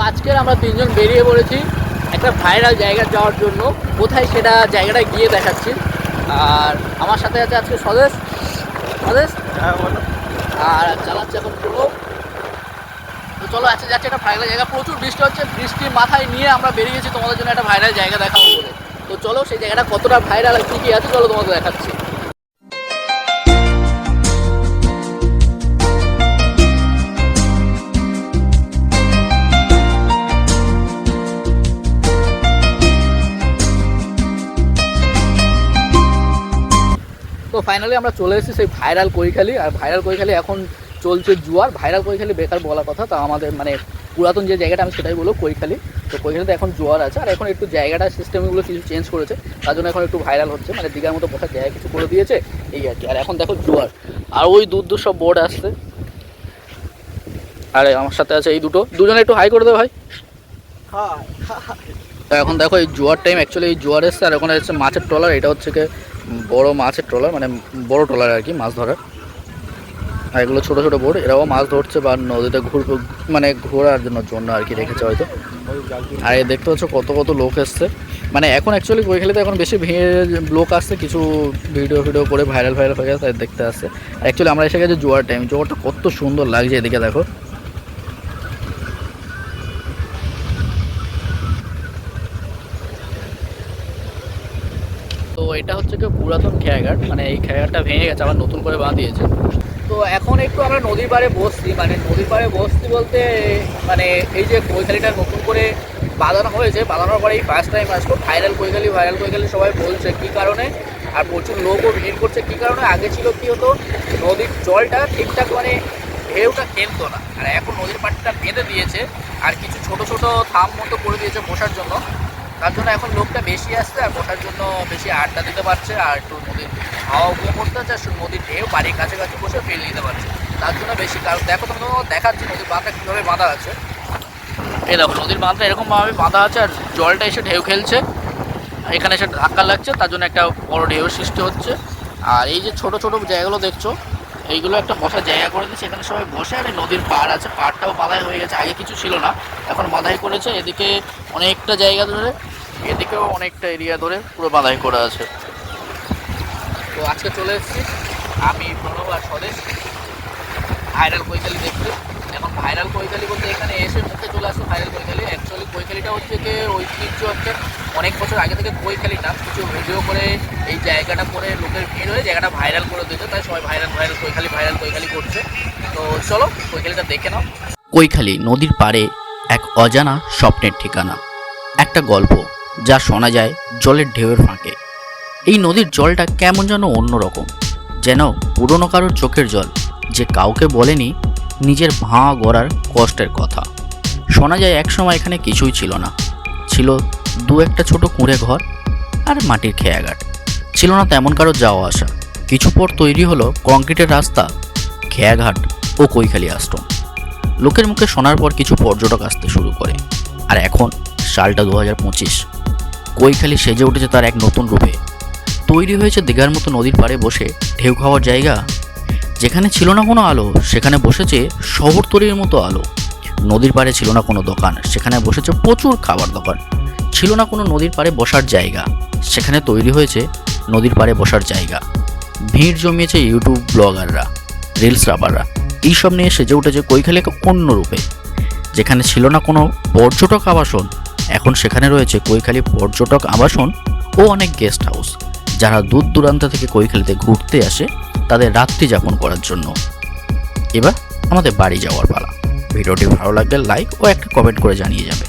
আজকে আমরা তিনজন বেরিয়ে পড়েছি একটা ভাইরাল জায়গা যাওয়ার জন্য। কোথায় সেটা জায়গাটা গিয়ে দেখাচ্ছি। আর আমার সাথে আছে আজকে স্বদেশ। আর চালাচ্ছে এখন পুরো। তো চলো আজকে যাচ্ছে একটা ভাইরাল জায়গা, প্রচুর বৃষ্টি হচ্ছে, বৃষ্টির মাথায় নিয়ে আমরা বেরিয়েছি তোমাদের জন্য একটা ভাইরাল জায়গা দেখাবো বলে। তো চলো সেই জায়গাটা কতটা ভাইরাল আর কী কী আছে চলো তোমাদের দেখাচ্ছি। তো ফাইনালি আমরা চলে এসেছি সেই ভাইরাল কৈখালি। আর ভাইরাল কৈখালি এখন চলছে জোয়ার। ভাইরাল কৈখালি বেকার বলার কথা, তা আমাদের মানে পুরাতন যে জায়গাটা আমি সেটাই বলবো কৈখালি। তো কৈখালিতে এখন জোয়ার আছে, আর এখন একটু জায়গাটা সিস্টেমগুলো কিছু চেঞ্জ করেছে, তার জন্য এখন একটু ভাইরাল হচ্ছে, মানে দীঘার মতো বসার জায়গা কিছু করে দিয়েছে এই আর কি। আর এখন দেখো জোয়ার, আর ওই দূর দূর সব বোর্ড আসছে। আরে আমার সাথে আছে এই দুজনে একটু হাই করে দেবে ভাই। তো এখন দেখো এই জোয়ার টাইম, অ্যাকচুয়ালি এই জোয়ার এসছে। আর ওখানে হচ্ছে মাছের ট্রলার, এটা হচ্ছে কি বড় মাছের ট্রলার, মানে বড় ট্রলার আর কি মাছ ধরার। আর এগুলো ছোটো ছোটো বোট, এরাও মাছ ধরছে বা নদীতে মানে ঘোরার জন্য আর কি রেখেছে হয়তো। আর দেখতে পাচ্ছ কত কত লোক এসছে, মানে এখন অ্যাকচুয়ালি কৈখালিতে এখন বেশি ভিড় লোক আসছে, কিছু ভিডিও করে ভাইরাল হয়ে গেছে, তাই দেখতে আসছে। আর অ্যাকচুয়ালি আমরা এসে গেছি জোয়ার টাইম, জোয়ারটা কত সুন্দর লাগছে এদিকে দেখো। তো এটা হচ্ছে কি পুরাতন খেয়াঘাট, মানে এই খেয়াঘাটটা ভেঙে গেছে, আবার নতুন করে বাঁধিয়েছে। তো এখন একটু আমরা নদীর পাড়ে বসছি, মানে নদীর পাড়ে বসছি বলতে মানে এই যে কৈখালিটা নতুন করে বাঁধানো হয়েছে, বাঁধানোর পরে এই ফার্স্ট টাইম আসলো ভাইরাল কৈখালি সবাই বলছে কী কারণে। আর প্রচুর লোকও ভিড় করছে কী কারণে। আগে ছিল কী হতো, নদীর জলটা ঠিকঠাক মানে ঢেউটা খেলতো না, আর এখন নদীর পাড়টা বেঁধে দিয়েছে, আর কিছু ছোট ছোট থাম মতো করে দিয়েছে বসার জন্য। তার জন্য এখন লোকটা বেশি আসছে, আর বসার জন্য বেশি আড্ডা দিতে পারছে, আর একটু নদীর হাওয়া উপভোগ করতে পারছে, আর নদীর ঢেউ বাড়ির কাছাকাছি বসে ফেলে দিতে পারছে, তার জন্য বেশি। কারণ দেখো তোমাকে দেখাচ্ছি নদীর বাঁধটা কীভাবে বাঁধা আছে। এই দেখো নদীর বাঁধটা এরকমভাবে বাঁধা আছে, আর জলটা এসে ঢেউ খেলছে, এখানে এসে ধাক্কা লাগছে, তার জন্য একটা বড় ঢেউ সৃষ্টি হচ্ছে। আর এই যে ছোট ছোট জায়গাগুলো দেখছো, এইগুলো একটা বসার জায়গা করে দিচ্ছে, এখানে সবাই বসে। আর নদীর পাড় আছে, পাড়টাও বাঁধাই হয়ে গেছে, আগে কিছু ছিল না, এখন বাঁধাই করেছে। এদিকে অনেকটা জায়গা ধরে, এদিকেও অনেকটা এরিয়া ধরে পুরো বাঁধাই করা আছে। তো আজকে চলে এসেছি আমি প্রণব আর স্বদেশ ভাইরাল কৈখালি দেখতে। এখন ভাইরাল কৈখালি বলতে এখানে এসে মুখে চলে আসছে ভাইরাল কৈখালি। অ্যাকচুয়ালি কৈখালিটা হচ্ছে কি ঐতিহ্য হচ্ছে অনেক বছর আগে থেকে কৈখালি নাম, কিছু ভিডিও করে এই জায়গাটা করে লোকের ভিড় হয়ে জায়গাটা ভাইরাল করে দিতে, তাই সবাই ভাইরাল কৈখালি করছে। তো চলো কৈখালিটা দেখে নাও। কৈখালি নদীর পাড়ে এক অজানা স্বপ্নের ঠিকানা, একটা গল্প যা শোনা যায় জলের ঢেউয়ের ফাঁকে। এই নদীর জলটা কেমন যেন অন্যরকম, যেন পুরনো কারোর চোখের জল, যে কাউকে বলেনি নিজের ভাঙা গড়ার কষ্টের কথা। শোনা যায় একসময় এখানে কিছুই ছিল না, ছিল দু একটা ছোট কুঁড়ে ঘর আর মাটির খেয়াঘাট। ছিল না তেমন কারো যাওয়া আসা। কিছু পর তৈরি হলো কংক্রিটের রাস্তা, খেয়াঘাট ও কৈখালি আশ্রম। লোকের মুখে শোনার পর কিছু পর্যটক আসতে শুরু করে। আর এখন সালটা 2025, কৈখালি সেজে উঠেছে তার এক নতুন রূপে। তৈরি হয়েছে দীঘার মতো নদীর পাড়ে বসে ঢেউ খাওয়ার জায়গা। যেখানে ছিল না কোনো আলো, সেখানে বসেছে শহরতলির মতো আলো। নদীর পাড়ে ছিল না কোনো দোকান, সেখানে বসেছে প্রচুর খাবার দোকান। ছিল না কোনো নদীর পাড়ে বসার জায়গা, সেখানে তৈরি হয়েছে নদীর পাড়ে বসার জায়গা। ভিড় জমিয়েছে ইউটিউব ব্লগাররা, রিলস রাবাররা, এইসব নিয়ে সেজে উঠেছে কৈখালি এক অন্য রূপে। যেখানে ছিল না কোনো পর্যটক আবাসন, এখন সেখানে রয়েছে কৈখালি পর্যটক আবাসন ও অনেক গেস্ট হাউস, যারা দূর দূরান্ত থেকে কৈখালিতে ঘুরতে আসে তাদের রাত্রি যাপন করার জন্য। এবার আমাদের বাড়ি যাওয়ার পালা। ভিডিওটি ভালো লাগলে লাইক ও একটা কমেন্ট করে জানিয়ে যাবে।